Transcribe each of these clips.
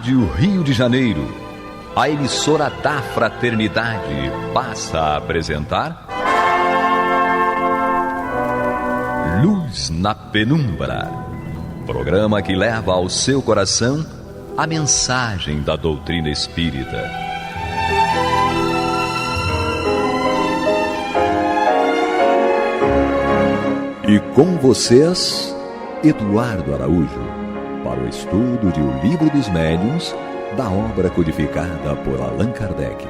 Rádio Rio de Janeiro, a emissora da Fraternidade, passa a apresentar Luz na Penumbra, programa que leva ao seu coração a mensagem da doutrina espírita. E com vocês, Eduardo Araújo, para o estudo de O Livro dos Médiuns, da obra codificada por Allan Kardec.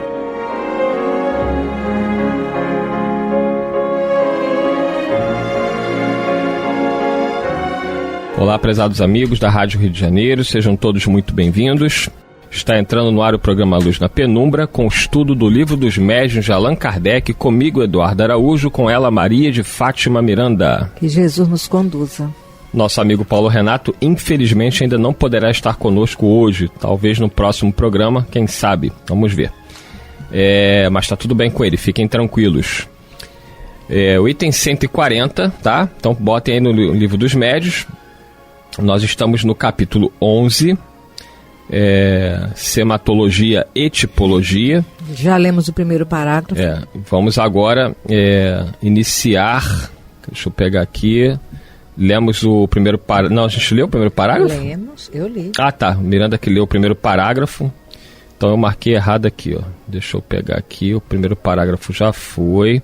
Olá, prezados amigos da Rádio Rio de Janeiro, sejam todos muito bem-vindos. Está entrando no ar o programa Luz na Penumbra, com o estudo do Livro dos Médiuns de Allan Kardec, comigo, Eduardo Araújo, com ela, Maria de Fátima Miranda. Que Jesus nos conduza. Nosso amigo Paulo Renato, infelizmente, ainda não poderá estar conosco hoje, talvez no próximo programa, quem sabe, vamos ver. Mas está tudo bem com ele, fiquem tranquilos. O item 140, tá? Então botem aí no Livro dos Médiuns. Nós estamos no capítulo 11, Sematologia e Tipologia. Já lemos o primeiro parágrafo. Vamos agora iniciar, deixa eu pegar aqui... Lemos o primeiro parágrafo. Não, a gente leu o primeiro parágrafo? Lemos, eu li. Ah, tá. Miranda que leu o primeiro parágrafo. Então eu marquei errado aqui, ó. Deixa eu pegar aqui. O primeiro parágrafo já foi.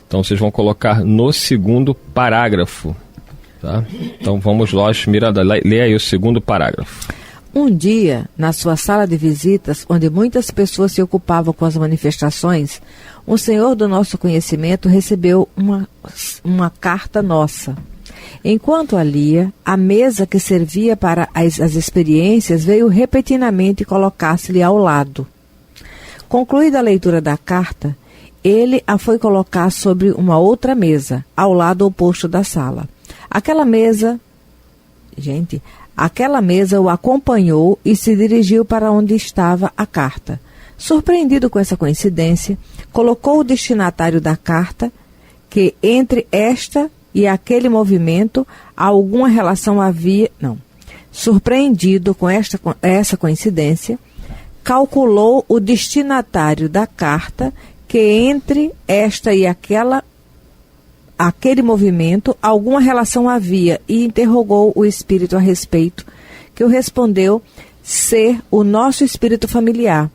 Então vocês vão colocar no segundo parágrafo. Tá? Então vamos lá, Miranda, lê aí o segundo parágrafo. Um dia, na sua sala de visitas, onde muitas pessoas se ocupavam com as manifestações, um senhor do nosso conhecimento recebeu uma carta nossa. Enquanto a lia, a mesa que servia para as experiências veio repentinamente colocar-se-lhe ao lado. Concluída a leitura da carta, ele a foi colocar sobre uma outra mesa, ao lado oposto da sala. Aquela mesa o acompanhou e se dirigiu para onde estava a carta. Surpreendido com essa coincidência, colocou o destinatário da carta, que entre esta e aquele movimento alguma relação havia... Não. Surpreendido com essa coincidência, calculou o destinatário da carta que entre esta e aquele movimento alguma relação havia e interrogou o espírito a respeito, que o respondeu ser o nosso espírito familiar.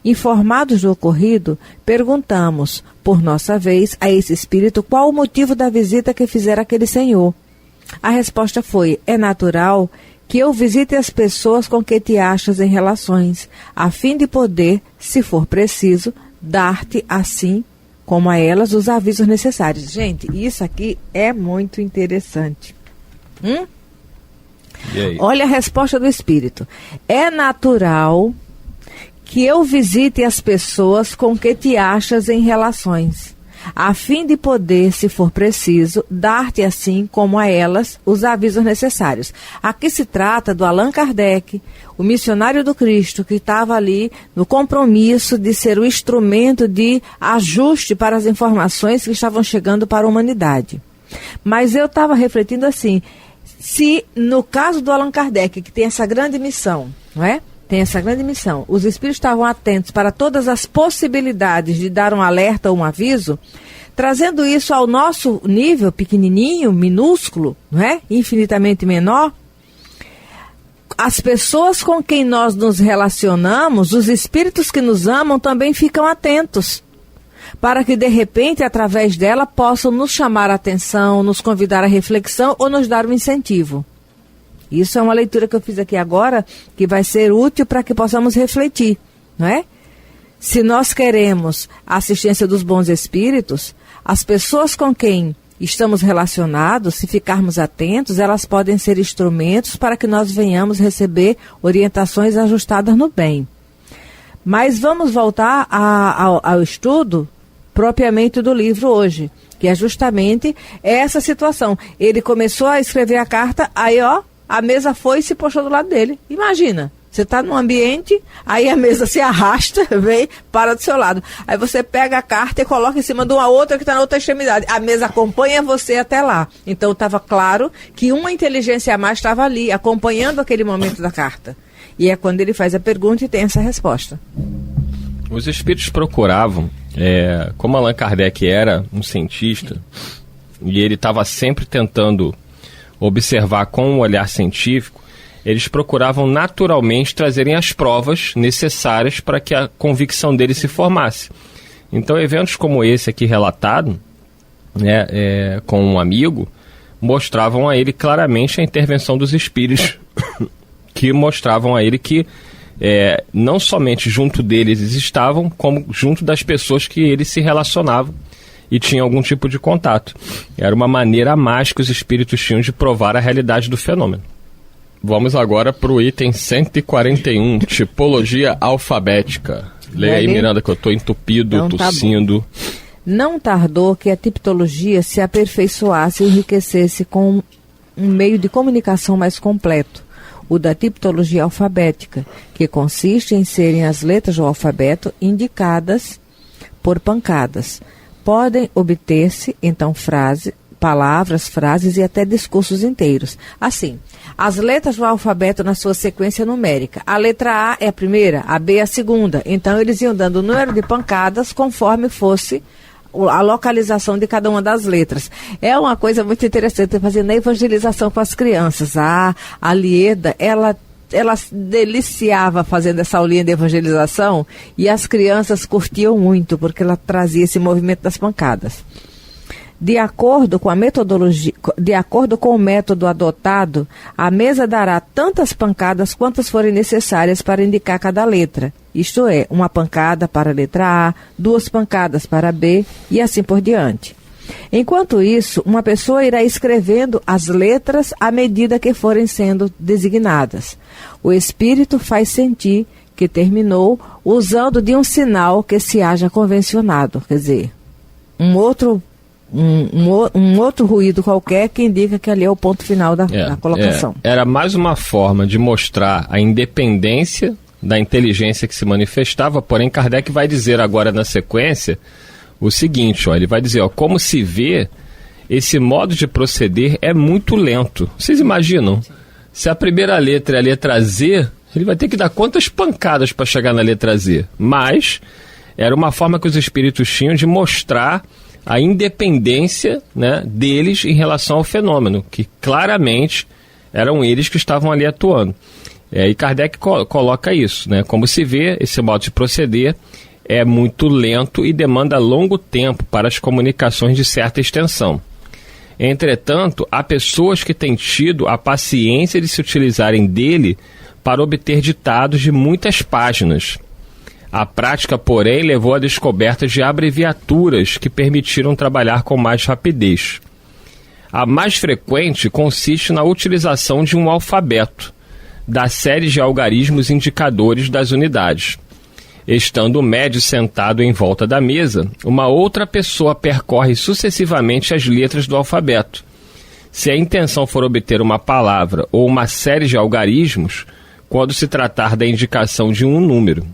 Informados do ocorrido, perguntamos, por nossa vez, a esse espírito qual o motivo da visita que fizera aquele senhor. A resposta foi: é natural que eu visite as pessoas com que te achas em relações, a fim de poder, se for preciso, dar-te assim como a elas os avisos necessários. Gente, isso aqui é muito interessante. E aí? Olha a resposta do espírito. É natural que eu visite as pessoas com que te achas em relações, a fim de poder, se for preciso, dar-te assim como a elas os avisos necessários. Aqui se trata do Allan Kardec, o missionário do Cristo, que estava ali no compromisso de ser o instrumento de ajuste para as informações que estavam chegando para a humanidade. Mas eu estava refletindo assim, se no caso do Allan Kardec, que tem essa grande missão, não é? Tem essa grande missão. Os espíritos estavam atentos para todas as possibilidades de dar um alerta ou um aviso, trazendo isso ao nosso nível pequenininho, minúsculo, não é? Infinitamente menor. As pessoas com quem nós nos relacionamos, os espíritos que nos amam, também ficam atentos, para que de repente, através dela, possam nos chamar a atenção, nos convidar à reflexão ou nos dar um incentivo. Isso é uma leitura que eu fiz aqui agora, que vai ser útil para que possamos refletir, não é? Se nós queremos a assistência dos bons espíritos, as pessoas com quem estamos relacionados, se ficarmos atentos, elas podem ser instrumentos para que nós venhamos receber orientações ajustadas no bem. Mas vamos voltar ao estudo propriamente do livro hoje, que é justamente essa situação. Ele começou a escrever a carta, aí a mesa foi e se postou do lado dele. Imagina, você está num ambiente, aí a mesa se arrasta, vem, para do seu lado. Aí você pega a carta e coloca em cima de uma outra que está na outra extremidade. A mesa acompanha você até lá. Então estava claro que uma inteligência a mais estava ali, acompanhando aquele momento da carta. E é quando ele faz a pergunta e tem essa resposta. Os espíritos procuravam, como Allan Kardec era um cientista, e ele estava sempre tentando observar com um olhar científico, eles procuravam naturalmente trazerem as provas necessárias para que a convicção dele se formasse. Então, eventos como esse aqui relatado, com um amigo, mostravam a ele claramente a intervenção dos espíritos, que mostravam a ele que não somente junto deles eles estavam, como junto das pessoas que ele se relacionava e tinha algum tipo de contato. Era uma maneira a mais que os espíritos tinham de provar a realidade do fenômeno. Vamos agora para o item 141, tipologia alfabética. Leia aí, Miranda, que eu estou entupido, então, tossindo. Tá, não tardou que a tipologia se aperfeiçoasse e enriquecesse com um meio de comunicação mais completo, o da tipologia alfabética, que consiste em serem as letras do alfabeto indicadas por pancadas. Podem obter-se, então, palavras, frases e até discursos inteiros. Assim, as letras do alfabeto na sua sequência numérica. A letra A é a primeira, a B é a segunda. Então, eles iam dando o número de pancadas conforme fosse a localização de cada uma das letras. É uma coisa muito interessante, fazendo a evangelização com as crianças. A Lieda, ela se deliciava fazendo essa aulinha de evangelização e as crianças curtiam muito, porque ela trazia esse movimento das pancadas. De acordo com a metodologia, de acordo com o método adotado, a mesa dará tantas pancadas quantas forem necessárias para indicar cada letra. Isto é, uma pancada para a letra A, 2 pancadas para a B e assim por diante. Enquanto isso, uma pessoa irá escrevendo as letras à medida que forem sendo designadas. O espírito faz sentir que terminou usando de um sinal que se haja convencionado, quer dizer, um outro ruído qualquer que indica que ali é o ponto final da colocação. Era mais uma forma de mostrar a independência da inteligência que se manifestava, porém Kardec vai dizer agora na sequência o seguinte, ele vai dizer, como se vê, esse modo de proceder é muito lento. Vocês imaginam? Se a primeira letra é a letra Z, ele vai ter que dar quantas pancadas para chegar na letra Z? Mas era uma forma que os espíritos tinham de mostrar a independência, né, deles em relação ao fenômeno, que claramente eram eles que estavam ali atuando. E Kardec coloca isso, né, como se vê, esse modo de proceder é muito lento e demanda longo tempo para as comunicações de certa extensão. Entretanto, há pessoas que têm tido a paciência de se utilizarem dele para obter ditados de muitas páginas. A prática, porém, levou à descoberta de abreviaturas que permitiram trabalhar com mais rapidez. A mais frequente consiste na utilização de um alfabeto, da série de algarismos indicadores das unidades. Estando o médio sentado em volta da mesa, uma outra pessoa percorre sucessivamente as letras do alfabeto. Se a intenção for obter uma palavra ou uma série de algarismos, quando se tratar da indicação de um número.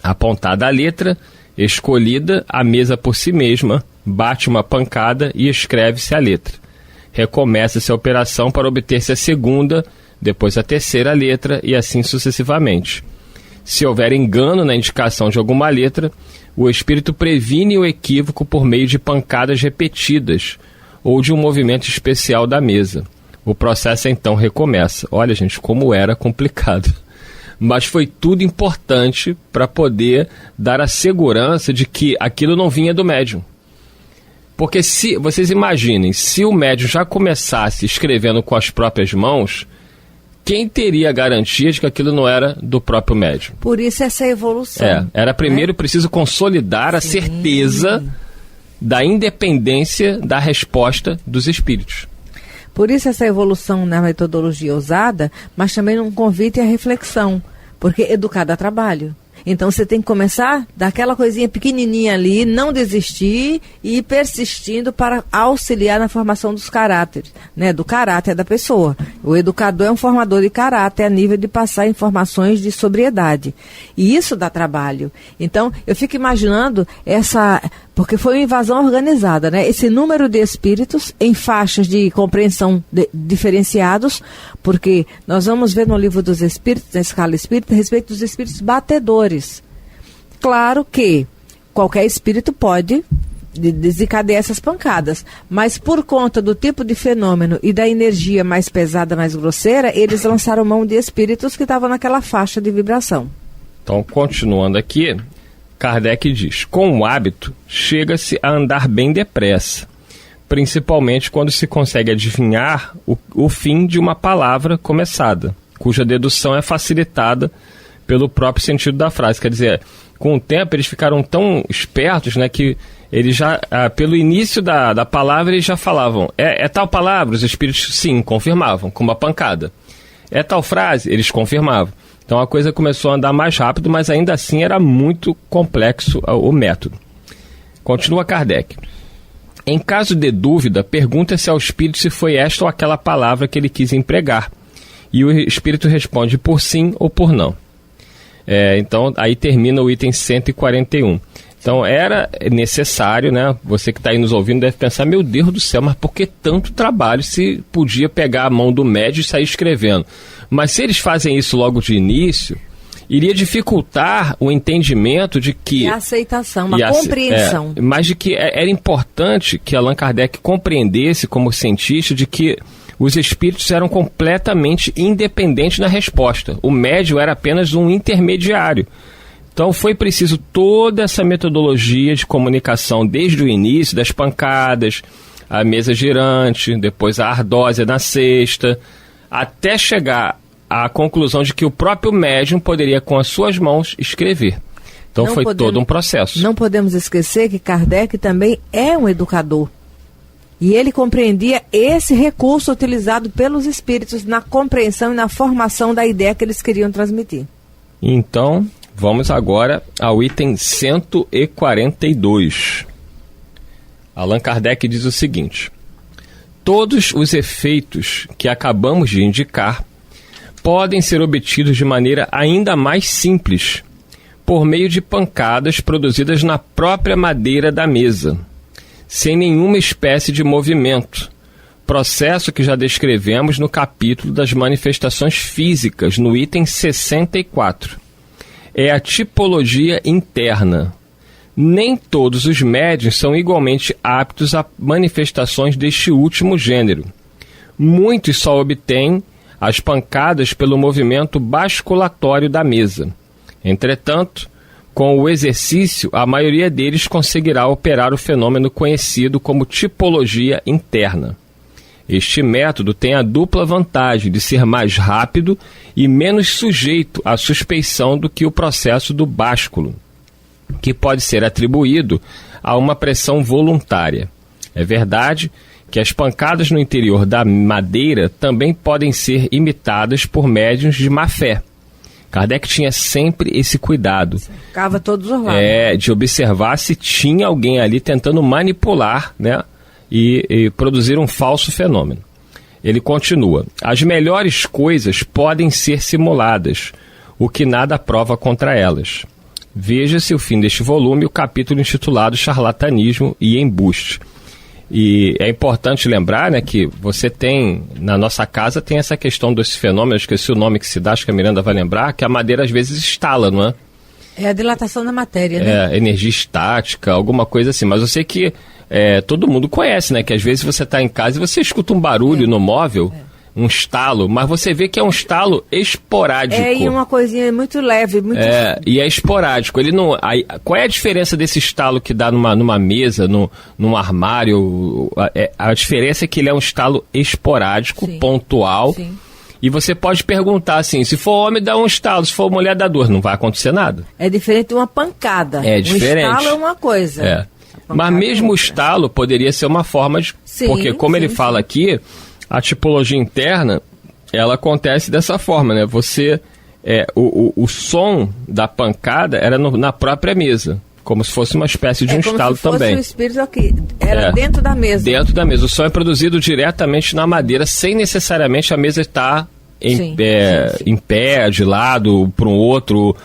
Apontada a letra, escolhida, a mesa por si mesma, bate uma pancada e escreve-se a letra. Recomeça-se a operação para obter-se a segunda, depois a terceira letra e assim sucessivamente. Se houver engano na indicação de alguma letra, o espírito previne o equívoco por meio de pancadas repetidas ou de um movimento especial da mesa. O processo então recomeça. Olha, gente, como era complicado. Mas foi tudo importante para poder dar a segurança de que aquilo não vinha do médium. Porque se vocês imaginem, se o médium já começasse escrevendo com as próprias mãos, quem teria a garantia de que aquilo não era do próprio médium? Por isso essa evolução. Era primeiro preciso consolidar a certeza da independência da resposta dos espíritos. Por isso essa evolução na metodologia usada, mas também um convite à reflexão, porque educar dá trabalho. Então você tem que começar daquela coisinha pequenininha ali, não desistir e ir persistindo para auxiliar na formação dos caráteres, né, do caráter da pessoa. O educador é um formador de caráter a nível de passar informações de sobriedade. E isso dá trabalho. Então eu fico imaginando porque foi uma invasão organizada, né? Esse número de espíritos em faixas de compreensão diferenciados, porque nós vamos ver no livro dos espíritos, na escala espírita, a respeito dos espíritos batedores. Claro que qualquer espírito pode desencadear essas pancadas, mas por conta do tipo de fenômeno e da energia mais pesada, mais grosseira, eles lançaram mão de espíritos que estavam naquela faixa de vibração. Então, continuando aqui, Kardec diz: com o hábito, chega-se a andar bem depressa, principalmente quando se consegue adivinhar o fim de uma palavra começada, cuja dedução é facilitada pelo próprio sentido da frase. Quer dizer, com o tempo eles ficaram tão espertos, né, que eles já, pelo início da palavra, eles já falavam: é tal palavra? Os espíritos, sim, confirmavam, com uma pancada. É tal frase? Eles confirmavam. Então a coisa começou a andar mais rápido, mas ainda assim era muito complexo o método. Continua Kardec. Em caso de dúvida, pergunta-se ao espírito se foi esta ou aquela palavra que ele quis empregar. E o espírito responde por sim ou por não. Então aí termina o item 141. Então era necessário, né? Você que está aí nos ouvindo deve pensar: meu Deus do céu, mas por que tanto trabalho se podia pegar a mão do médium e sair escrevendo? Mas se eles fazem isso logo de início, iria dificultar o entendimento de que... E a aceitação, uma compreensão. Mas de que era importante que Allan Kardec compreendesse, como cientista, de que os espíritos eram completamente independentes na resposta. O médium era apenas um intermediário. Então foi preciso toda essa metodologia de comunicação desde o início, das pancadas, a mesa girante, depois a ardósia na cesta, até chegar à conclusão de que o próprio médium poderia com as suas mãos escrever. Então foi todo um processo. Não podemos esquecer que Kardec também é um educador. E ele compreendia esse recurso utilizado pelos espíritos na compreensão e na formação da ideia que eles queriam transmitir. Então, vamos agora ao item 142. Allan Kardec diz o seguinte: todos os efeitos que acabamos de indicar podem ser obtidos de maneira ainda mais simples, por meio de pancadas produzidas na própria madeira da mesa, sem nenhuma espécie de movimento, processo que já descrevemos no capítulo das manifestações físicas, no item 64. É a tipologia interna. Nem todos os médiuns são igualmente aptos a manifestações deste último gênero. Muitos só obtêm as pancadas pelo movimento basculatório da mesa. Entretanto, com o exercício, a maioria deles conseguirá operar o fenômeno conhecido como tipologia interna. Este método tem a dupla vantagem de ser mais rápido e menos sujeito à suspeição do que o processo do básculo, que pode ser atribuído a uma pressão voluntária. É verdade que as pancadas no interior da madeira também podem ser imitadas por médiuns de má fé. Kardec tinha sempre esse cuidado. Ficava todos os lados. De observar se tinha alguém ali tentando manipular, né, e produzir um falso fenômeno. Ele continua: as melhores coisas podem ser simuladas, o que nada prova contra elas. Veja-se o fim deste volume, o capítulo intitulado Charlatanismo e Embuste. E é importante lembrar, né, que você tem, na nossa casa, tem essa questão desse fenômeno, eu esqueci o nome que se dá, acho que a Miranda vai lembrar, que a madeira às vezes estala, não é? É a dilatação da matéria, né? Energia estática, alguma coisa assim. Mas eu sei que todo mundo conhece, né, que às vezes você está em casa e você escuta um barulho no móvel, um estalo, mas você vê que é um estalo esporádico. E uma coisinha muito leve. E é esporádico. Ele não, qual é a diferença desse estalo que dá numa mesa, num armário? A diferença é que ele é um estalo esporádico, sim, pontual. Sim. E você pode perguntar assim: se for homem dá um estalo, se for mulher dá duas. Não vai acontecer nada. É diferente de uma pancada. É diferente. Um estalo é uma coisa. Mas mesmo o estalo poderia ser uma forma de... Sim, porque como ele fala aqui, a tipologia interna, ela acontece dessa forma, né? Você, o som da pancada era na própria mesa, como se fosse uma espécie de um estalo também. Como se fosse o espírito aqui, era dentro da mesa. Dentro da mesa. O som é produzido diretamente na madeira, sem necessariamente a mesa estar em pé, de lado, para um outro,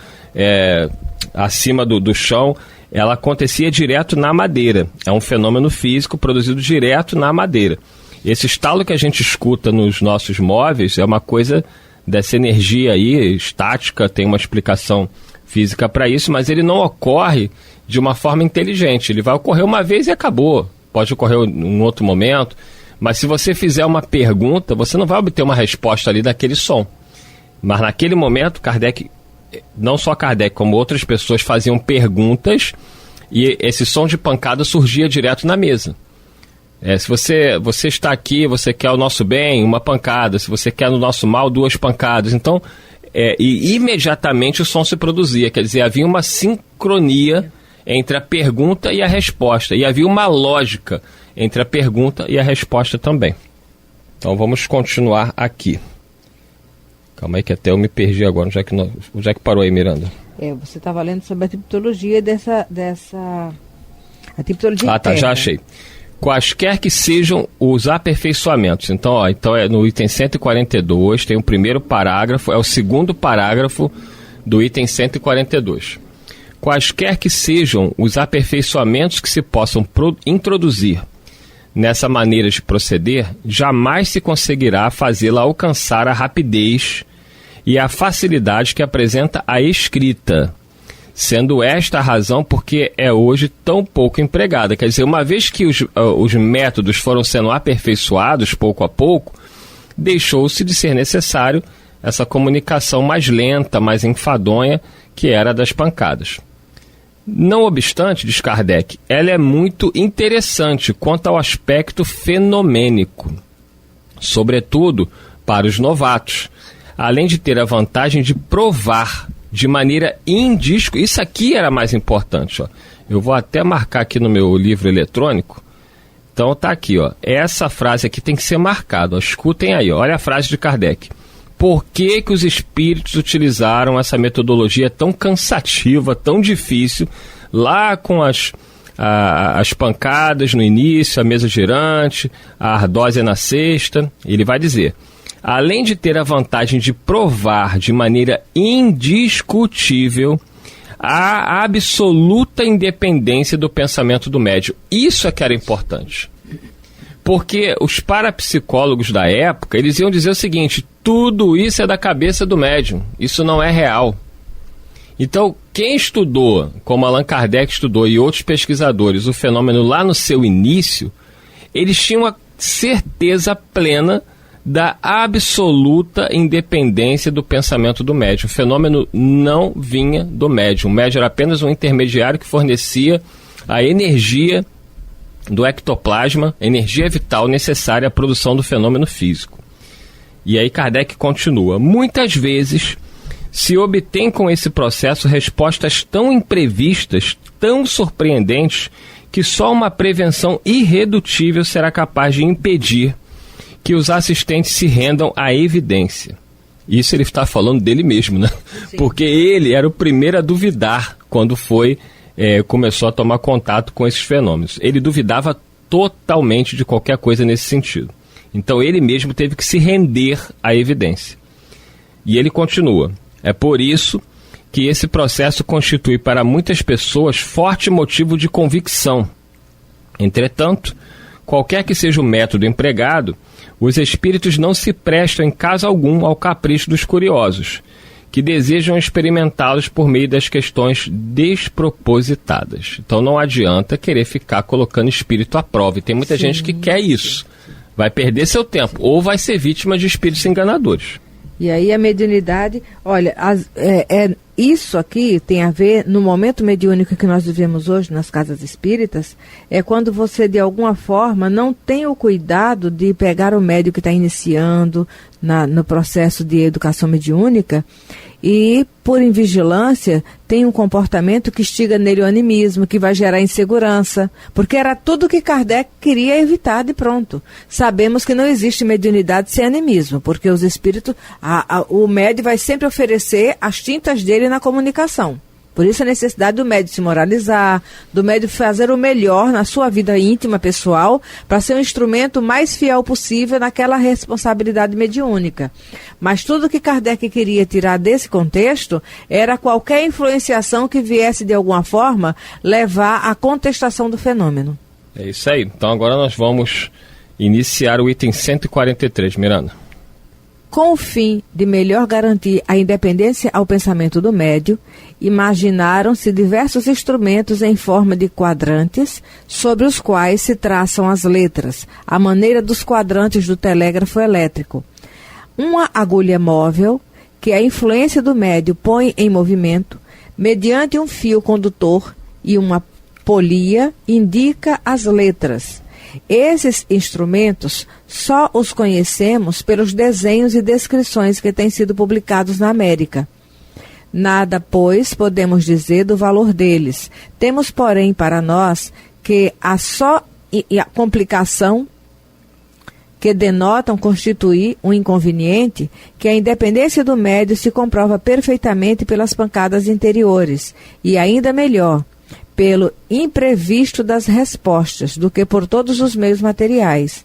acima do chão. ela acontecia direto na madeira. É um fenômeno físico produzido direto na madeira. Esse estalo que a gente escuta nos nossos móveis é uma coisa dessa energia aí, estática, tem uma explicação física para isso, mas ele não ocorre de uma forma inteligente. Ele vai ocorrer uma vez e acabou. Pode ocorrer em um outro momento, mas se você fizer uma pergunta, você não vai obter uma resposta ali daquele som. Mas naquele momento, Kardec, não só Kardec, como outras pessoas faziam perguntas e esse som de pancada surgia direto na mesa. Se você está aqui, você quer o nosso bem, uma pancada. Se você quer o nosso mal, 2 pancadas. Então, e imediatamente o som se produzia. Quer dizer, havia uma sincronia entre a pergunta e a resposta. E havia uma lógica entre a pergunta e a resposta também. Então, vamos continuar aqui. Calma aí que até eu me perdi agora. Onde é que parou aí, Miranda? Você estava lendo sobre a triptologia dessa... A triptologia tá, já achei. Quaisquer que sejam os aperfeiçoamentos. Então, no item 142, tem o primeiro parágrafo, é o segundo parágrafo do item 142. Quaisquer que sejam os aperfeiçoamentos que se possam introduzir nessa maneira de proceder, jamais se conseguirá fazê-la alcançar a rapidez e a facilidade que apresenta a escrita, sendo esta a razão porque é hoje tão pouco empregada. Quer dizer, uma vez que os métodos foram sendo aperfeiçoados pouco a pouco, deixou-se de ser necessário essa comunicação mais lenta, mais enfadonha, que era a das pancadas. Não obstante, diz Kardec, ela é muito interessante quanto ao aspecto fenomênico, sobretudo para os novatos, além de ter a vantagem de provar de maneira indiscutível. Isso aqui era mais importante, ó. Eu vou até marcar aqui no meu livro eletrônico. Então tá aqui, ó. Essa frase aqui tem que ser marcada, ó. Escutem aí, ó. Olha a frase de Kardec. Por que os espíritos utilizaram essa metodologia tão cansativa, tão difícil, lá com as pancadas no início, a mesa girante, a ardósia na sexta? Ele vai dizer: além de ter a vantagem de provar de maneira indiscutível a absoluta independência do pensamento do médium. Isso é que era importante. Porque os parapsicólogos da época, eles iam dizer o seguinte: tudo isso é da cabeça do médium, isso não é real. Então, quem estudou, como Allan Kardec estudou e outros pesquisadores, o fenômeno lá no seu início, eles tinham a certeza plena da absoluta independência do pensamento do médium. O fenômeno não vinha do médium. O médium era apenas um intermediário que fornecia a energia do ectoplasma, energia vital necessária à produção do fenômeno físico. E aí Kardec continua: muitas vezes se obtém com esse processo respostas tão imprevistas, tão surpreendentes, que só uma prevenção irredutível será capaz de impedir que os assistentes se rendam à evidência. Isso ele está falando dele mesmo, né? Sim. Porque ele era o primeiro a duvidar quando começou a tomar contato com esses fenômenos. Ele duvidava totalmente de qualquer coisa nesse sentido. Então ele mesmo teve que se render à evidência. E ele continua: é por isso que esse processo constitui para muitas pessoas forte motivo de convicção. Entretanto, qualquer que seja o método empregado, os espíritos não se prestam em caso algum ao capricho dos curiosos, que desejam experimentá-los por meio das questões despropositadas. Então não adianta querer ficar colocando espírito à prova. E tem muita gente que quer isso. Vai perder seu tempo, ou vai ser vítima de espíritos enganadores. E aí a mediunidade, olha, isso aqui tem a ver, no momento mediúnico que nós vivemos hoje nas casas espíritas, é quando você de alguma forma não tem o cuidado de pegar o médium que está iniciando no processo de educação mediúnica e, por invigilância, tem um comportamento que instiga nele o animismo, que vai gerar insegurança, porque era tudo que Kardec queria evitar de pronto. Sabemos que não existe mediunidade sem animismo, porque os espíritos, o médium vai sempre oferecer as tintas dele na comunicação. Por isso a necessidade do médium se moralizar, do médium fazer o melhor na sua vida íntima, pessoal, para ser um instrumento mais fiel possível naquela responsabilidade mediúnica. Mas tudo que Kardec queria tirar desse contexto era qualquer influenciação que viesse de alguma forma levar à contestação do fenômeno. É isso aí. Então agora nós vamos iniciar o item 143, Miranda. Com o fim de melhor garantir a independência ao pensamento do médium, imaginaram-se diversos instrumentos em forma de quadrantes, sobre os quais se traçam as letras, à maneira dos quadrantes do telégrafo elétrico. Uma agulha móvel, que a influência do médium põe em movimento, mediante um fio condutor e uma polia, indica as letras. Esses instrumentos só os conhecemos pelos desenhos e descrições que têm sido publicados na América. Nada, pois, podemos dizer do valor deles. Temos, porém, para nós, que a complicação que denotam constituir um inconveniente, que a independência do médium se comprova perfeitamente pelas pancadas interiores, e ainda melhor, pelo imprevisto das respostas, do que por todos os meios materiais.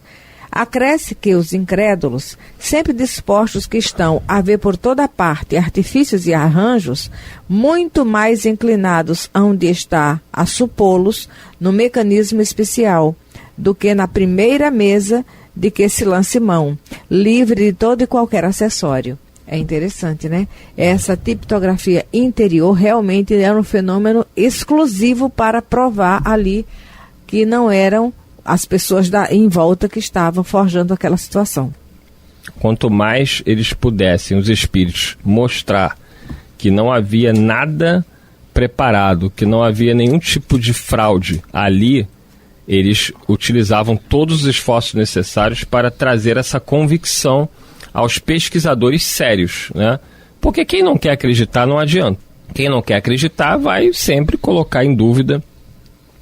Acresce que os incrédulos, sempre dispostos que estão a ver por toda parte artifícios e arranjos, muito mais inclinados aonde está a supô-los no mecanismo especial, do que na primeira mesa de que se lance mão, livre de todo e qualquer acessório. É interessante, né? Essa tipografia interior realmente era um fenômeno exclusivo para provar ali que não eram as pessoas em volta que estavam forjando aquela situação. Quanto mais eles pudessem, os espíritos, mostrar que não havia nada preparado, que não havia nenhum tipo de fraude ali, eles utilizavam todos os esforços necessários para trazer essa convicção aos pesquisadores sérios, né? Porque quem não quer acreditar não adianta. Quem não quer acreditar vai sempre colocar em dúvida,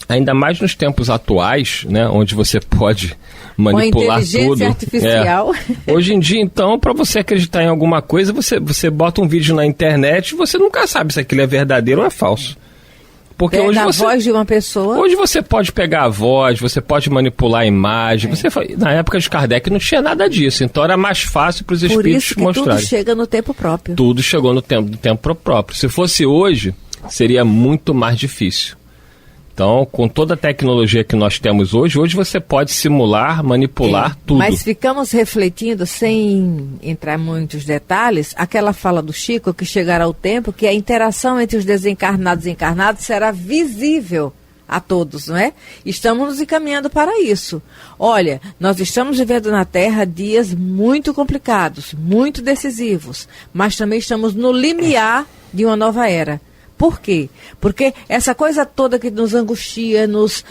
ainda mais nos tempos atuais, né? Onde você pode manipular tudo. Com a inteligência artificial. Hoje em dia, então, para você acreditar em alguma coisa, você bota um vídeo na internet e você nunca sabe se aquilo é verdadeiro ou é falso. Porque hoje a voz de uma pessoa. Hoje você pode pegar a voz, você pode manipular a imagem. Na época de Kardec não tinha nada disso, então era mais fácil para os espíritos mostrarem. Por isso que tudo chega no tempo próprio. Tudo chegou no tempo próprio. Se fosse hoje, seria muito mais difícil. Então, com toda a tecnologia que nós temos hoje você pode simular, manipular tudo. Mas ficamos refletindo, sem entrar em muitos detalhes, aquela fala do Chico, que chegará o tempo que a interação entre os desencarnados e encarnados será visível a todos, não é? Estamos nos encaminhando para isso. Olha, nós estamos vivendo na Terra dias muito complicados, muito decisivos, mas também estamos no limiar de uma nova era. Por quê? Porque essa coisa toda que nos angustia, nos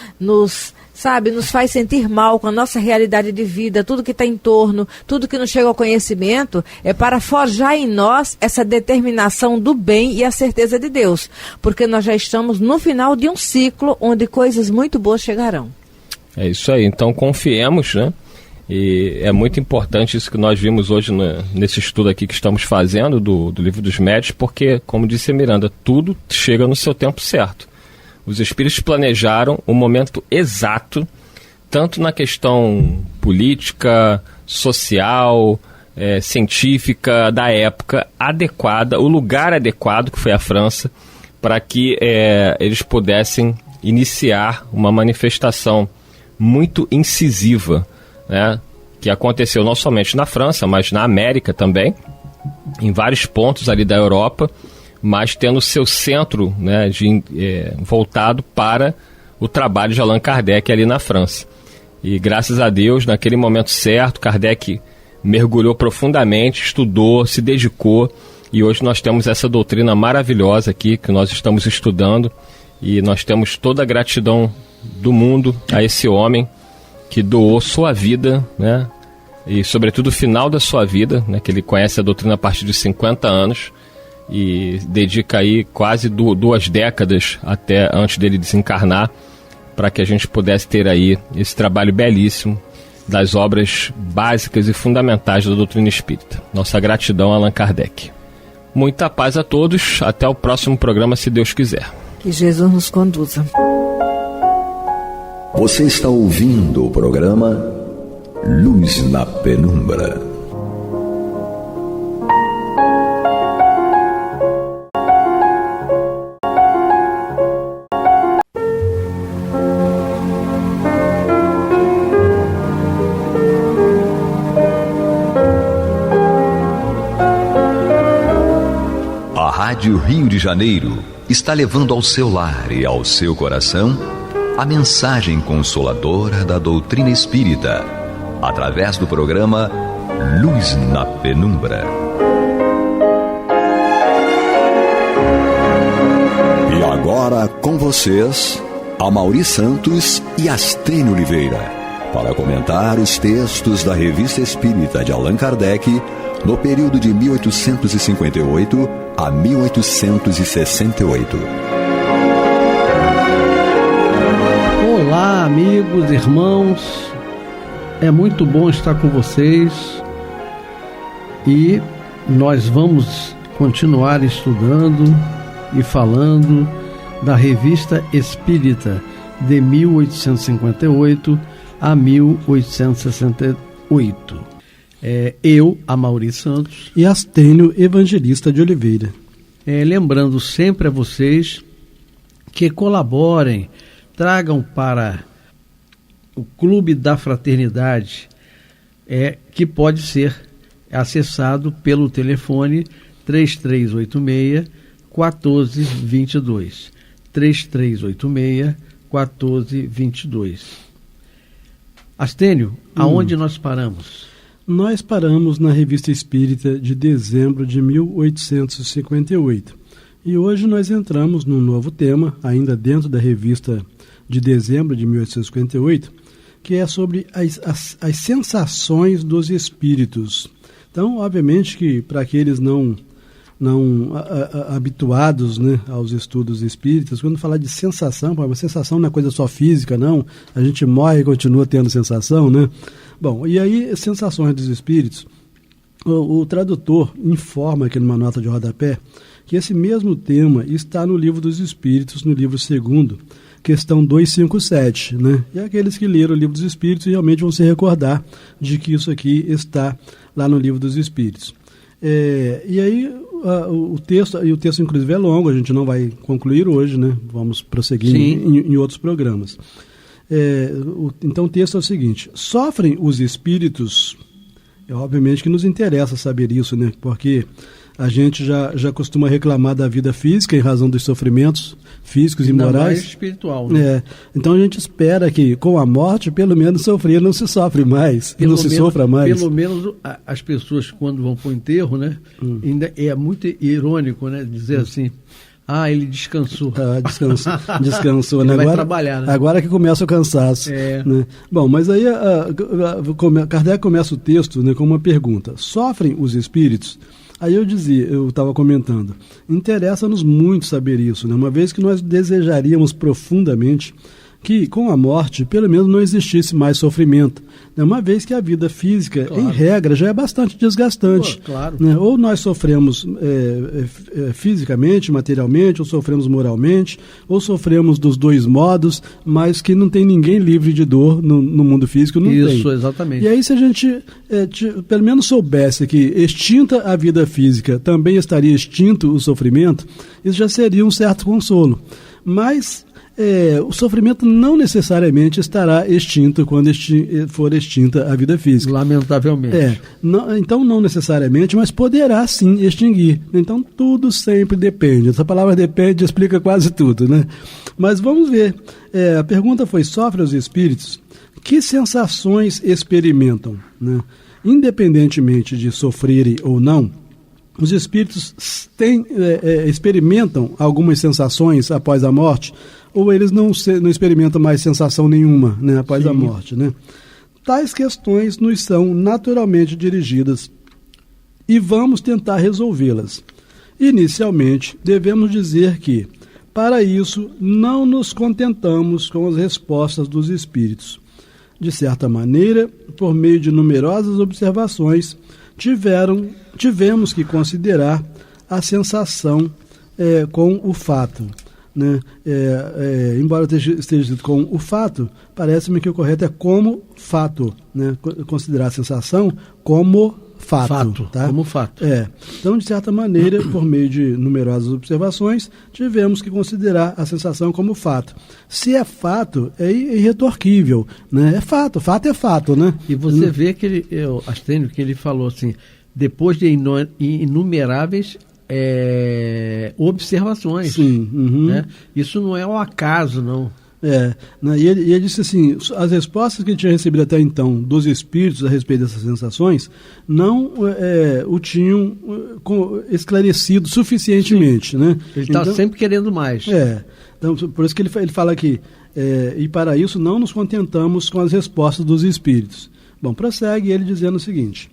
faz sentir mal com a nossa realidade de vida, tudo que está em torno, tudo que nos chega ao conhecimento, é para forjar em nós essa determinação do bem e a certeza de Deus. Porque nós já estamos no final de um ciclo onde coisas muito boas chegarão. É isso aí. Então confiemos, né? E é muito importante isso que nós vimos hoje nesse estudo aqui que estamos fazendo do Livro dos Médiuns, porque, como disse a Miranda, tudo chega no seu tempo certo. Os espíritos planejaram o momento exato, tanto na questão política, social, científica da época adequada, o lugar adequado, que foi a França, para que eles pudessem iniciar uma manifestação muito incisiva, né, que aconteceu não somente na França, mas na América também, em vários pontos ali da Europa, mas tendo seu centro, né, voltado para o trabalho de Allan Kardec ali na França. E graças a Deus, naquele momento certo, Kardec mergulhou profundamente, estudou, se dedicou, e hoje nós temos essa doutrina maravilhosa aqui que nós estamos estudando, e nós temos toda a gratidão do mundo a esse homem que doou sua vida, né, e sobretudo o final da sua vida, né, que ele conhece a doutrina a partir de 50 anos e dedica aí quase 2 décadas até antes dele desencarnar, para que a gente pudesse ter aí esse trabalho belíssimo das obras básicas e fundamentais da doutrina espírita. Nossa gratidão a Allan Kardec. Muita paz a todos. Até o próximo programa, se Deus quiser. Que Jesus nos conduza. Você está ouvindo o programa Luz na Penumbra. A Rádio Rio de Janeiro está levando ao seu lar e ao seu coração a mensagem consoladora da doutrina espírita, através do programa Luz na Penumbra. E agora com vocês, Amaury Santos e Astênio Oliveira, para comentar os textos da Revista Espírita de Allan Kardec no período de 1858 a 1868. Olá, amigos, irmãos, é muito bom estar com vocês e nós vamos continuar estudando e falando da Revista Espírita de 1858 a 1868. Eu, Amaury Santos e Astênio Evangelista de Oliveira. Lembrando sempre a vocês que colaborem, tragam para o Clube da Fraternidade, que pode ser acessado pelo telefone 3386-1422. 3386-1422. Astênio, aonde nós paramos? Nós paramos na Revista Espírita de dezembro de 1858. E hoje nós entramos num novo tema, ainda dentro da revista de dezembro de 1858, que é sobre as sensações dos espíritos. Então, obviamente que para aqueles não habituados, né, aos estudos espíritas, quando falar de sensação, uma sensação não é coisa só física, não. A gente morre e continua tendo sensação, né? Bom, e aí, sensações dos espíritos, o tradutor informa aqui numa nota de rodapé que esse mesmo tema está no Livro dos Espíritos, no livro 2º, questão 257, né? E aqueles que leram o Livro dos Espíritos realmente vão se recordar de que isso aqui está lá no Livro dos Espíritos. E aí o texto inclusive é longo, a gente não vai concluir hoje, né? Vamos prosseguir em outros programas. Então o texto é o seguinte: sofrem os espíritos, obviamente que nos interessa saber isso, né? Porque a gente já costuma reclamar da vida física em razão dos sofrimentos físicos e morais. Mais espiritual, né? Então a gente espera que com a morte, pelo menos sofrer não se sofre mais, e não se sofra mais. Pelo menos as pessoas quando vão para o enterro, né? Ainda é muito irônico, né? Dizer assim, ele descansou. Descansou. Ele né? vai trabalhar, né? Agora que começa o cansaço. Né? Bom, mas aí Kardec começa o texto, né, com uma pergunta: sofrem os espíritos? Aí eu estava comentando, interessa-nos muito saber isso, né? Uma vez que nós desejaríamos profundamente que com a morte, pelo menos, não existisse mais sofrimento, né? Uma vez que a vida física, claro, em regra, já é bastante desgastante. Claro. Né? Ou nós sofremos fisicamente, materialmente, ou sofremos moralmente, ou sofremos dos dois modos, mas que não tem ninguém livre de dor no mundo físico, não tem. Isso, exatamente. E aí, se a gente pelo menos soubesse que extinta a vida física, também estaria extinto o sofrimento, isso já seria um certo consolo. Mas o sofrimento não necessariamente estará extinto quando for extinta a vida física. Lamentavelmente. Então, não necessariamente, mas poderá sim extinguir. Então, tudo sempre depende. Essa palavra depende explica quase tudo, né? Mas vamos ver. A pergunta foi: sofrem os espíritos? Que sensações experimentam, né? Independentemente de sofrerem ou não, os espíritos experimentam algumas sensações após a morte, ou eles não experimentam mais sensação nenhuma, né, após a morte, né? Tais questões nos são naturalmente dirigidas e vamos tentar resolvê-las. Inicialmente, devemos dizer que, para isso, não nos contentamos com as respostas dos espíritos. De certa maneira, por meio de numerosas observações, tivemos que considerar a sensação com o fato. Né? Embora esteja escrito com o fato, parece-me que o correto é como fato, né? Considerar a sensação como fato, tá? Como fato. Então, de certa maneira, por meio de numerosas observações, tivemos que considerar a sensação como fato. Se é fato, é irretorquível, né? É fato é fato, né? E você vê que Astênio, que ele falou assim, depois de inumeráveis observações. Sim. Né? Isso não é um acaso, não. Né? E ele disse assim, as respostas que ele tinha recebido até então dos espíritos a respeito dessas sensações não o tinham esclarecido suficientemente. Né? Ele está sempre querendo mais. Então, por isso que ele fala aqui, e para isso não nos contentamos com as respostas dos espíritos. Bom, prossegue ele dizendo o seguinte: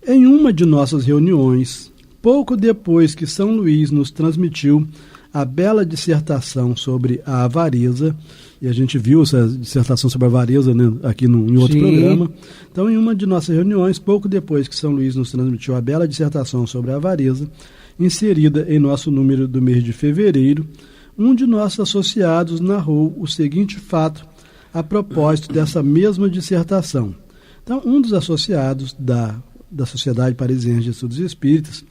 em uma de nossas reuniões, pouco depois que São Luís nos transmitiu a bela dissertação sobre a avareza, e a gente viu essa dissertação sobre a avareza, né, aqui em outro programa. Então, em uma de nossas reuniões, pouco depois que São Luís nos transmitiu a bela dissertação sobre a avareza, inserida em nosso número do mês de fevereiro, um de nossos associados narrou o seguinte fato a propósito dessa mesma dissertação. Então, um dos associados da Sociedade Parisiense de Estudos Espíritas,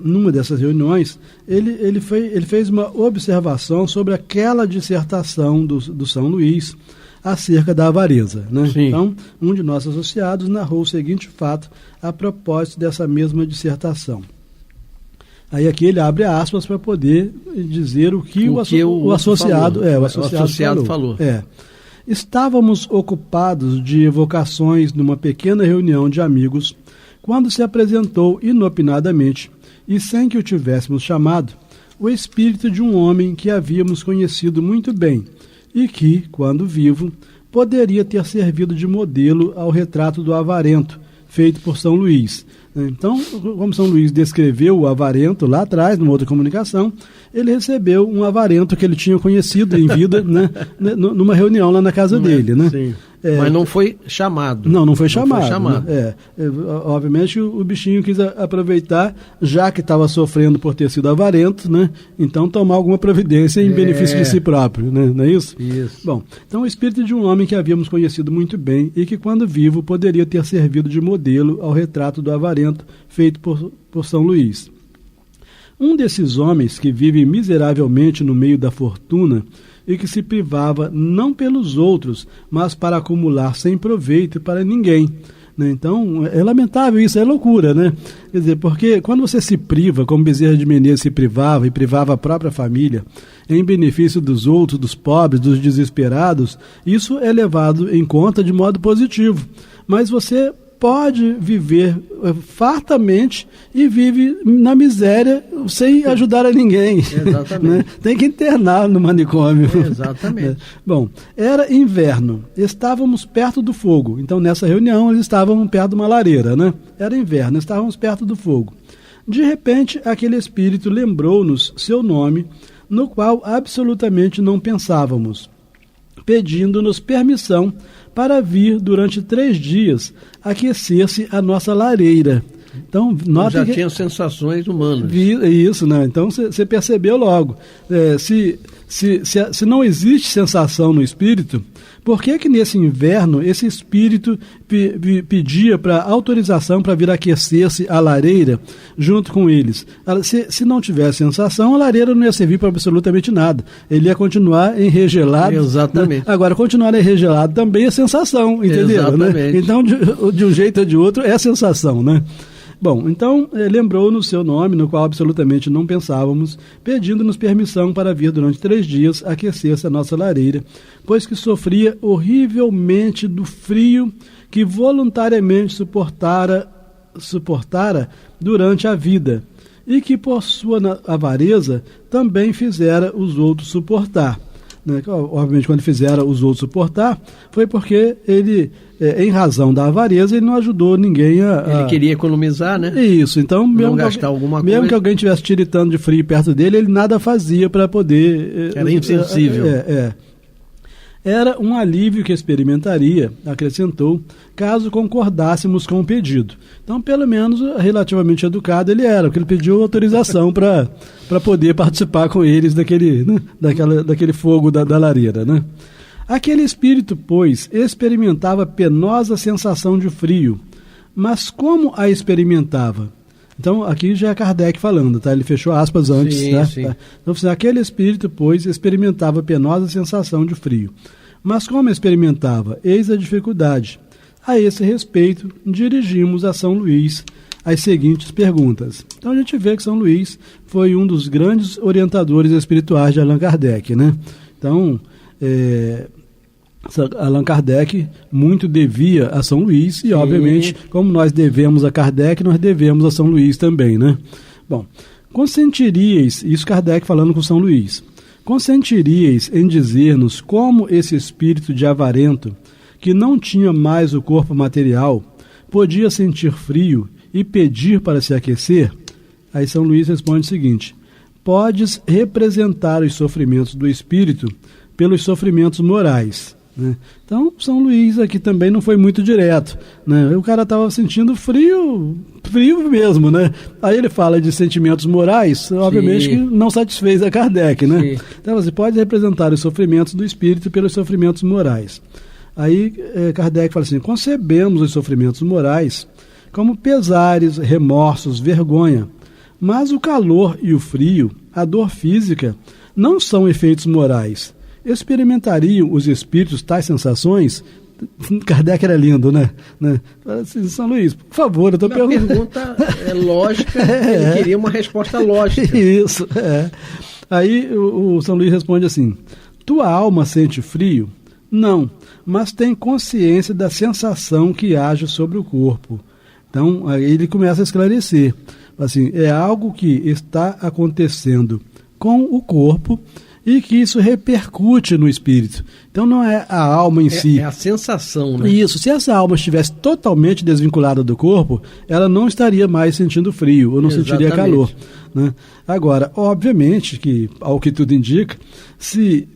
numa dessas reuniões, ele fez uma observação sobre aquela dissertação do São Luís acerca da avareza. Né? Então, um de nossos associados narrou o seguinte fato a propósito dessa mesma dissertação. Aí aqui ele abre aspas para poder dizer o que o associado falou. Estávamos ocupados de evocações numa pequena reunião de amigos, quando se apresentou inopinadamente, e sem que o tivéssemos chamado, o espírito de um homem que havíamos conhecido muito bem e que, quando vivo, poderia ter servido de modelo ao retrato do avarento, feito por São Luís. Então, como São Luís descreveu o avarento lá atrás, numa outra comunicação, ele recebeu um avarento que ele tinha conhecido em vida, né, numa reunião lá na casa dele. Né? Sim. Mas não foi chamado. Não foi chamado. Né? Obviamente o bichinho quis aproveitar, já que estava sofrendo por ter sido avarento, né? Então tomar alguma providência em benefício de si próprio, né? Não é isso? Isso. Bom, então o espírito de um homem que havíamos conhecido muito bem e que quando vivo poderia ter servido de modelo ao retrato do avarento feito por São Luís. Um desses homens que vive miseravelmente no meio da fortuna e que se privava não pelos outros, mas para acumular sem proveito para ninguém. Né? Então, é lamentável isso, é loucura, né? Quer dizer, porque quando você se priva, como Bezerra de Menezes se privava e privava a própria família, em benefício dos outros, dos pobres, dos desesperados, isso é levado em conta de modo positivo. Mas você pode viver fartamente e vive na miséria sem ajudar a ninguém. Exatamente. Né? Tem que internar no manicômio. Exatamente. Bom, era inverno, estávamos perto do fogo. Então, nessa reunião, eles estavam perto de uma lareira, né? Era inverno, estávamos perto do fogo. De repente, aquele espírito lembrou-nos seu nome, no qual absolutamente não pensávamos, pedindo-nos permissão para vir durante 3 dias aquecer-se a nossa lareira. Então, já tinha sensações humanas. Isso, né? Então você percebeu logo. Se não existe sensação no espírito, por que nesse inverno esse espírito pedia para autorização para vir aquecer-se a lareira junto com eles? Se não tivesse sensação, a lareira não ia servir para absolutamente nada. Ele ia continuar enregelado. Exatamente. Né? Agora, continuar enregelado também é sensação, entendeu? Exatamente. Né? Então, de um jeito ou de outro, é sensação, né? Bom, então lembrou-nos seu nome, no qual absolutamente não pensávamos, pedindo-nos permissão para vir durante 3 dias aquecer-se a nossa lareira, pois que sofria horrivelmente do frio que voluntariamente suportara durante a vida, e que por sua avareza também fizera os outros suportar. Né? Obviamente, quando fizeram os outros suportar, foi porque ele, em razão da avareza, ele não ajudou ninguém Ele queria economizar, né? Isso, então, mesmo que alguém estivesse tiritando de frio perto dele, ele nada fazia para poder... Era insensível. era um alívio que experimentaria, acrescentou, caso concordássemos com o pedido. Então, pelo menos, relativamente educado ele era, porque ele pediu autorização para poder participar com eles daquele, né, daquele fogo da lareira, né? Aquele espírito, pois, experimentava penosa sensação de frio, mas como a experimentava? Então, aqui já é Kardec falando, tá? Ele fechou aspas antes, sim, né? Sim. Então, aquele espírito, pois, experimentava penosa sensação de frio. Mas como experimentava? Eis a dificuldade. A esse respeito, dirigimos a São Luís as seguintes perguntas. Então, a gente vê que São Luís foi um dos grandes orientadores espirituais de Allan Kardec, né? Então, Allan Kardec muito devia a São Luís e, obviamente, como nós devemos a Kardec, nós devemos a São Luís também, né? Bom, consentiríeis, isso Kardec falando com São Luís, consentiríeis em dizer-nos como esse espírito de avarento, que não tinha mais o corpo material, podia sentir frio e pedir para se aquecer? Aí São Luís responde o seguinte: podes representar os sofrimentos do espírito pelos sofrimentos morais. Né? Então, São Luís aqui também não foi muito direto, né? O cara estava sentindo frio mesmo, né? Aí ele fala de sentimentos morais, obviamente que não satisfez a Kardec, né? Então você pode representar os sofrimentos do espírito pelos sofrimentos morais. Aí Kardec fala assim: concebemos os sofrimentos morais como pesares, remorsos, vergonha, mas o calor e o frio, a dor física, não são efeitos morais. Experimentariam os espíritos tais sensações? Kardec era lindo, né? Assim, São Luís, por favor, eu estou perguntando. A pergunta é lógica, ele queria uma resposta lógica. Isso, Aí o São Luís responde assim: tua alma sente frio? Não, mas tem consciência da sensação que age sobre o corpo. Então, aí ele começa a esclarecer. Assim, é algo que está acontecendo com o corpo e que isso repercute no espírito. Então não é a alma em si. É a sensação, né? Isso. Se essa alma estivesse totalmente desvinculada do corpo, ela não estaria mais sentindo frio, ou não sentiria calor. Né? Agora, obviamente que, ao que tudo indica, se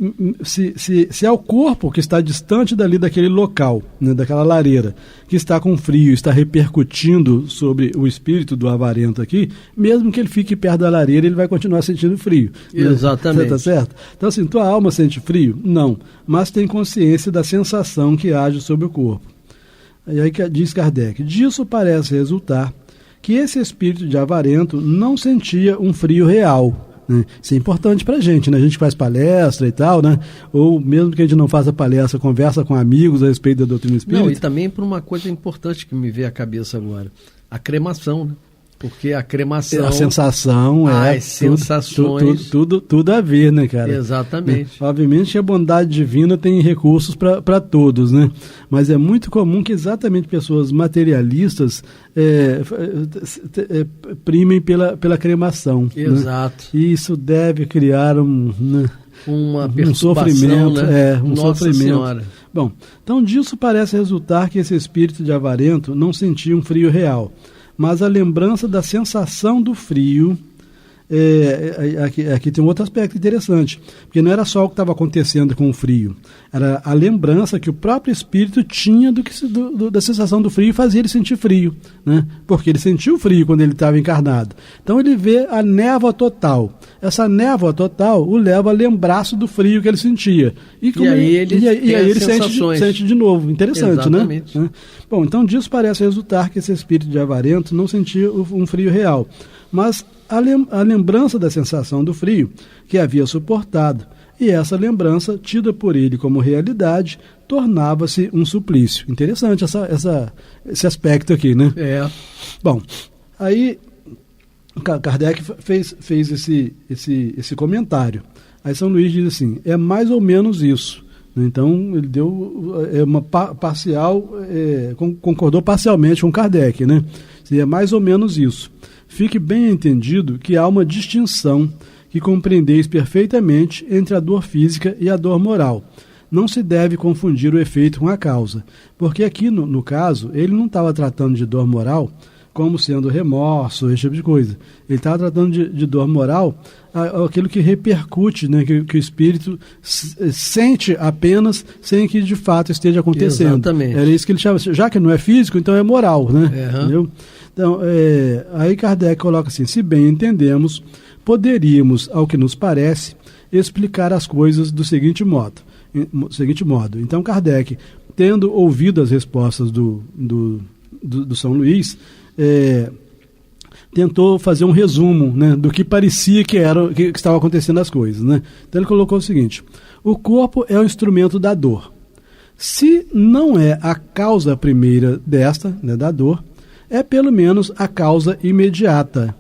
é o corpo que está distante dali daquele local, né, daquela lareira, que está com frio, está repercutindo sobre o espírito do avarento aqui, mesmo que ele fique perto da lareira, ele vai continuar sentindo frio. Exatamente. Né? Tá certo? Então, assim, tua alma sente frio? Não, mas tem consciência da sensação que age sobre o corpo. E aí diz Kardec: disso parece resultar que esse espírito de avarento não sentia um frio real. Né? Isso é importante para a gente, né? A gente faz palestra e tal, né? Ou mesmo que a gente não faça palestra, conversa com amigos a respeito da doutrina espírita. Não, e também por uma coisa importante que me veio à cabeça agora: a cremação, né? Porque a cremação... A sensação as sensações... Tudo a ver, né, cara? Exatamente. Obviamente que a bondade divina tem recursos para todos, né? Mas é muito comum que exatamente pessoas materialistas primem pela cremação. Exato. Né? E isso deve criar uma sofrimento, né? um Nossa sofrimento. Senhora. Bom, então disso parece resultar que esse espírito de avarento não sentia um frio real, mas a lembrança da sensação do frio. Aqui tem um outro aspecto interessante, porque não era só o que estava acontecendo com o frio, era a lembrança que o próprio espírito tinha da sensação do frio e fazia ele sentir frio, né? Porque ele sentiu frio quando ele estava encarnado. Então ele vê a névoa total. Essa névoa total o leva a lembrar-se do frio que ele sentia. E aí ele sente de novo. Interessante, exatamente, né? Bom, então disso parece resultar que esse espírito de avarento não sentia um frio real, mas a lembrança da sensação do frio que havia suportado, e essa lembrança, tida por ele como realidade, tornava-se um suplício. Interessante esse aspecto aqui, né? Bom, aí Kardec fez esse comentário. Aí São Luís diz assim: é mais ou menos isso. Então ele deu uma parcial, concordou parcialmente com Kardec, né? É mais ou menos isso. Fique bem entendido que há uma distinção que compreendeis perfeitamente entre a dor física e a dor moral. Não se deve confundir o efeito com a causa, porque aqui no caso ele não estava tratando de dor moral como sendo remorso, esse tipo de coisa. Ele está tratando de dor moral, aquilo que repercute, né, que o espírito sente apenas sem que de fato esteja acontecendo. Exatamente. Era isso que ele chama, já que não é físico, então é moral, né? Entendeu? Então, aí Kardec coloca assim: se bem entendemos, poderíamos, ao que nos parece, explicar as coisas do seguinte modo. Então, Kardec, tendo ouvido as respostas do São Luís, tentou fazer um resumo, né, do que parecia que estava acontecendo as coisas, né? Então ele colocou o seguinte: o corpo é o instrumento da dor. Se não é a causa primeira desta, né, da dor, é pelo menos a causa imediata.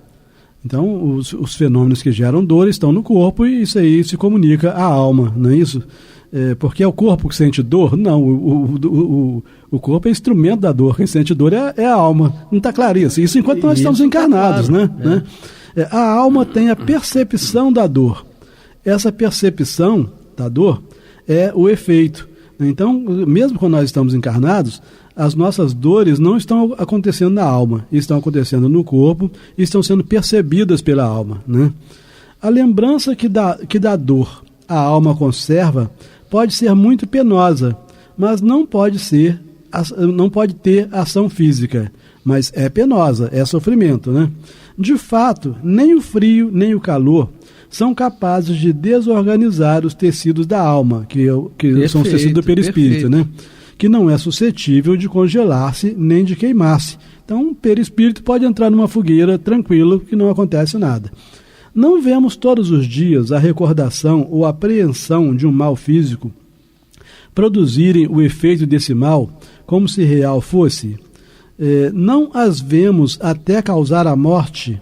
Então os fenômenos que geram dor estão no corpo e isso aí se comunica à alma, não é isso? Porque é o corpo que sente dor? Não, o corpo é instrumento da dor. Quem sente dor é a alma. Não está claro isso? Isso enquanto nós estamos encarnados, tá claro, né? A alma tem a percepção da dor. Essa percepção da dor é o efeito. Então, mesmo quando nós estamos encarnados, as nossas dores não estão acontecendo na alma, estão acontecendo no corpo e estão sendo percebidas pela alma, né? A lembrança que da dor a alma conserva pode ser muito penosa, mas não pode ter ação física, mas é penosa, é sofrimento, né? De fato, nem o frio nem o calor são capazes de desorganizar os tecidos da alma, que são os tecidos do perispírito, né? Que não é suscetível de congelar-se nem de queimar-se. Então, o perispírito pode entrar numa fogueira tranquilo, que não acontece nada. Não vemos todos os dias a recordação ou apreensão de um mal físico produzirem o efeito desse mal como se real fosse. Não as vemos até causar a morte.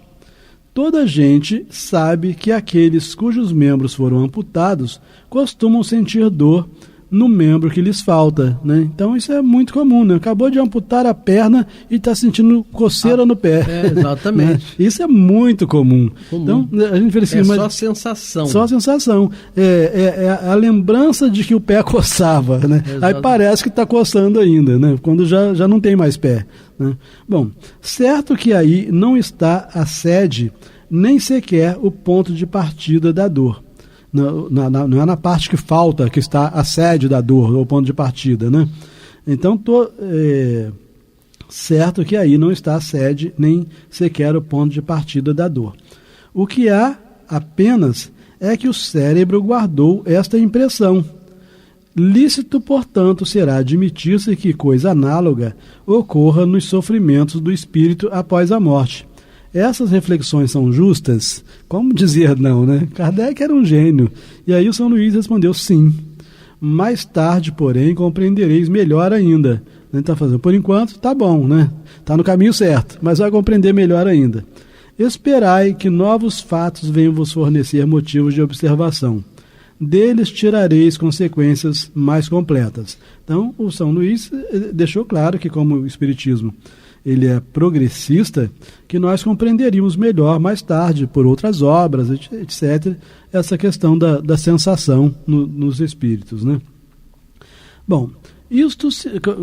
Toda gente sabe que aqueles cujos membros foram amputados costumam sentir dor no membro que lhes falta, né? Então isso é muito comum, né? Acabou de amputar a perna e está sentindo coceira no pé. Exatamente. Né? Isso é muito comum. Então a gente fala assim, só sensação. Só sensação. É a lembrança de que o pé coçava, né? Aí parece que está coçando ainda, né? Quando já não tem mais pé, né? Bom, certo que aí não está a sede nem sequer o ponto de partida da dor. Não é na parte que falta que está a sede da dor, ou ponto de partida, né? Então, certo que aí não está a sede, nem sequer o ponto de partida da dor. O que há apenas é que o cérebro guardou esta impressão. Lícito, portanto, será admitir-se que coisa análoga ocorra nos sofrimentos do espírito após a morte. Essas reflexões são justas? Como dizer não, né? Kardec era um gênio. E aí o São Luís respondeu sim. Mais tarde, porém, compreendereis melhor ainda. Ele está fazendo, por enquanto, tá bom, né? Está no caminho certo, mas vai compreender melhor ainda. Esperai que novos fatos venham vos fornecer motivos de observação. Deles tirareis consequências mais completas. Então, o São Luís deixou claro que, como o Espiritismo ele é progressista, que nós compreenderíamos melhor mais tarde, por outras obras, etc., essa questão da sensação nos espíritos, né? Bom, isto,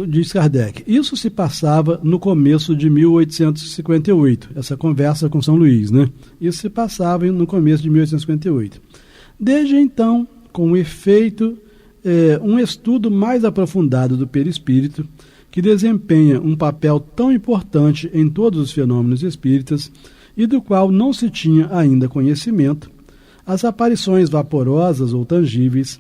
diz Kardec, isso se passava no começo de 1858, essa conversa com São Luís, né? Isso se passava no começo de 1858. Desde então, com efeito, um estudo mais aprofundado do perispírito, que desempenha um papel tão importante em todos os fenômenos espíritas e do qual não se tinha ainda conhecimento, as aparições vaporosas ou tangíveis,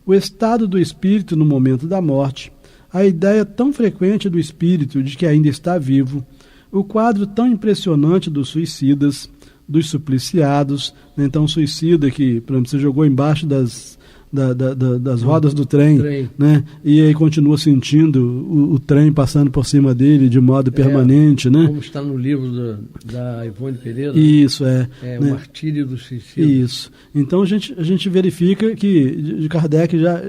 o estado do espírito no momento da morte, a ideia tão frequente do espírito de que ainda está vivo, o quadro tão impressionante dos suicidas, dos supliciados, né? Então o suicida que, por exemplo, você jogou embaixo das rodas do trem, né? E aí continua sentindo o trem passando por cima dele de modo permanente, né? Como está no livro da Ivone Pereira. Isso, né? O Martírio do Suicida. Isso. Então a gente verifica que de Kardec, já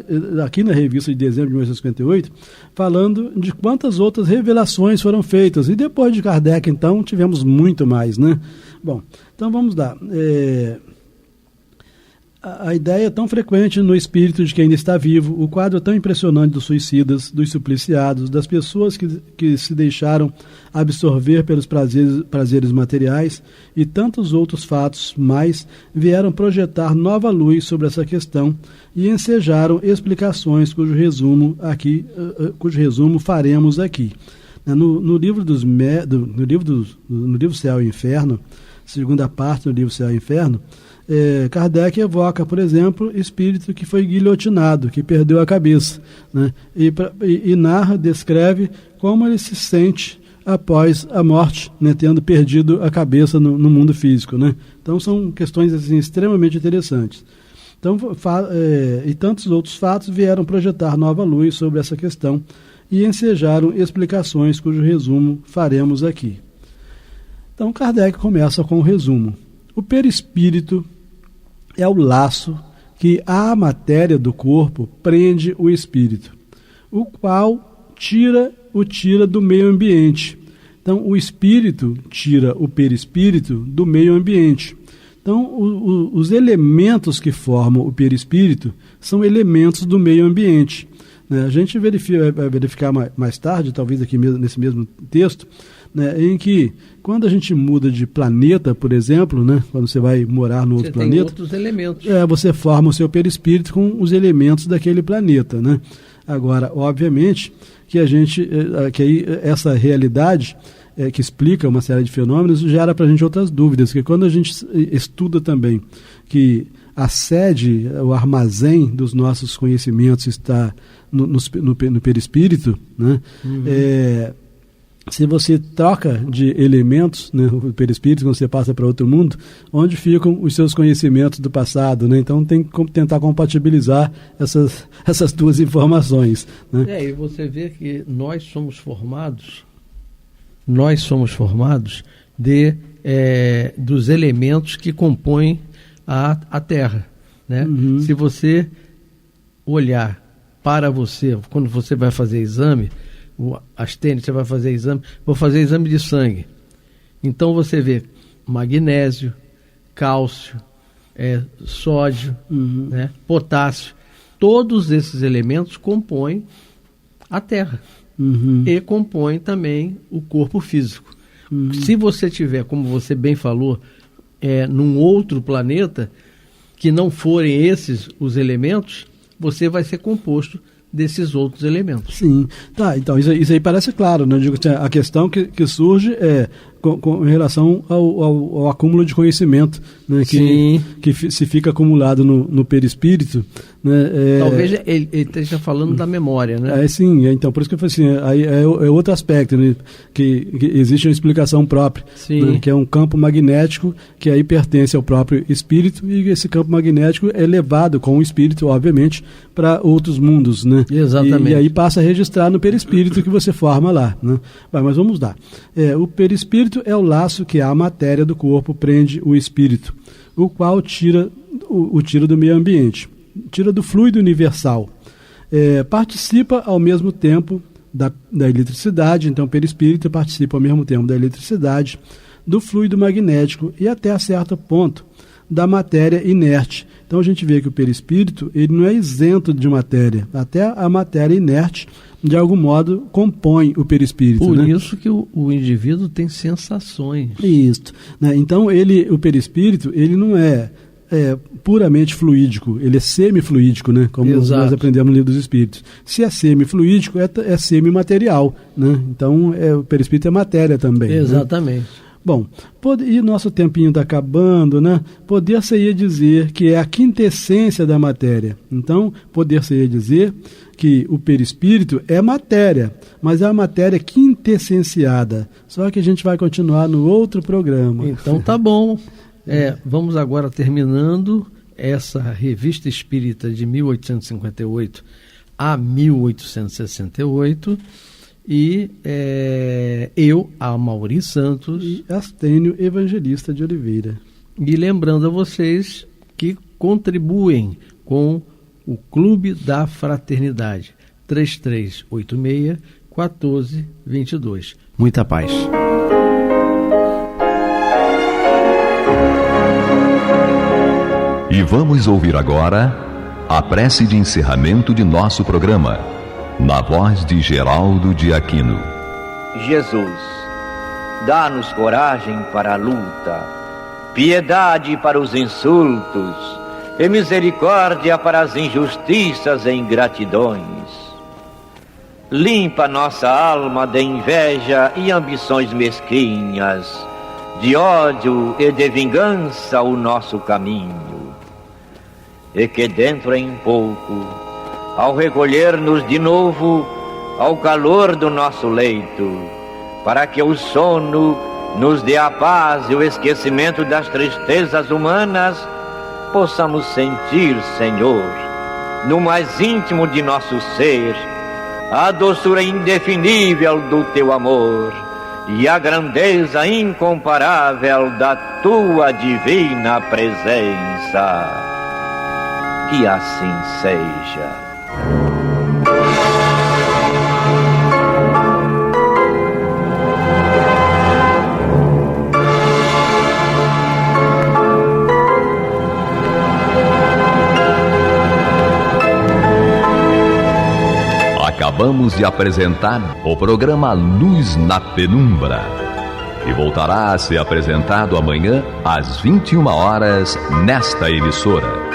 aqui na revista de dezembro de 1958, falando de quantas outras revelações foram feitas. E depois de Kardec, então, tivemos muito mais, né? Bom, então vamos lá. A ideia é tão frequente no espírito de quem ainda está vivo, o quadro tão impressionante dos suicidas, dos supliciados, das pessoas que se deixaram absorver pelos prazeres materiais e tantos outros fatos mais vieram projetar nova luz sobre essa questão e ensejaram explicações cujo resumo faremos aqui. No livro Céu e Inferno, segunda parte do livro Céu e Inferno, Kardec evoca, por exemplo, espírito que foi guilhotinado, que perdeu a cabeça, né? E narra, descreve como ele se sente após a morte, né? Tendo perdido a cabeça no mundo físico, né? Então são questões assim, extremamente interessantes. Então, e tantos outros fatos vieram projetar nova luz sobre essa questão e ensejaram explicações cujo resumo faremos aqui. Então Kardec começa com o resumo. O perispírito é o laço que à matéria do corpo prende o espírito, o qual o tira do meio ambiente. Então, o espírito tira o perispírito do meio ambiente. Então, os elementos que formam o perispírito são elementos do meio ambiente. Né? A gente vai verificar mais tarde, talvez aqui mesmo, nesse mesmo texto, né, em que quando a gente muda de planeta, por exemplo, né, quando você vai morar no outro planeta, tem outros elementos. Você forma o seu perispírito com os elementos daquele planeta, né? Agora, obviamente, que essa realidade que explica uma série de fenômenos gera para a gente outras dúvidas, que quando a gente estuda também que a sede, o armazém dos nossos conhecimentos está no perispírito, né? Se você troca de elementos, né, o perispírito, quando você passa para outro mundo, onde ficam os seus conhecimentos do passado, né? Então tem que tentar compatibilizar essas duas informações, né? E você vê que nós somos formados dos elementos que compõem a Terra, né? Se você olhar para você, quando você vai fazer exame, você vai fazer exame, vou fazer exame de sangue. Então você vê magnésio, cálcio, sódio, né, potássio. Todos esses elementos compõem a Terra e compõem também o corpo físico. Se você tiver, como você bem falou, num outro planeta, que não forem esses os elementos, você vai ser composto desses outros elementos. Sim, tá, então isso aí parece claro, né? Digo, a questão que surge é com relação ao acúmulo de conhecimento, né? Que se fica acumulado no perispírito, né? Talvez ele esteja falando da memória, né? Sim, então por isso que eu falei assim, é outro aspecto, né? que existe uma explicação própria, né? Que é um campo magnético que aí pertence ao próprio espírito, e esse campo magnético é levado com o espírito, obviamente, para outros mundos, né? Exatamente. E aí passa a registrar no perispírito que você forma lá, né? Mas vamos lá. O perispírito é o laço que a matéria do corpo prende o espírito, o qual tira do meio ambiente, tira do fluido universal. Participa ao mesmo tempo da eletricidade, então o perispírito participa ao mesmo tempo da eletricidade, do fluido magnético e até a certo ponto da matéria inerte. Então a gente vê que o perispírito ele não é isento de matéria, até a matéria inerte de algum modo compõe o perispírito. Por né? isso que o indivíduo tem sensações. Isso, né? Então o perispírito ele não é puramente fluídico, ele é semifluídico, né? Como nós aprendemos no Livro dos Espíritos. Se é semifluídico, é semimaterial, né? Então o perispírito é matéria também. Exatamente. Né? Bom, e nosso tempinho está acabando, né? Poder-se-ia dizer que é a quintessência da matéria. Então, poder-se-ia dizer que o perispírito é matéria, mas é a matéria quintessenciada. Só que a gente vai continuar no outro programa. Então tá bom. Vamos agora terminando essa Revista Espírita de 1858 a 1868. E eu, Amaury Santos e Astênio Evangelista de Oliveira. E lembrando a vocês que contribuem com o Clube da Fraternidade, 3386-1422. Muita paz. E vamos ouvir agora a prece de encerramento de nosso programa, na voz de Geraldo de Aquino. Jesus, dá-nos coragem para a luta, piedade para os insultos e misericórdia para as injustiças e ingratidões. Limpa nossa alma de inveja e ambições mesquinhas, de ódio e de vingança o nosso caminho. E que dentro em pouco, ao recolher-nos de novo ao calor do nosso leito, para que o sono nos dê a paz e o esquecimento das tristezas humanas, possamos sentir, Senhor, no mais íntimo de nosso ser, a doçura indefinível do Teu amor e a grandeza incomparável da Tua divina presença. Que assim seja. Acabamos de apresentar o programa Luz na Penumbra, que voltará a ser apresentado amanhã às 21 horas nesta emissora.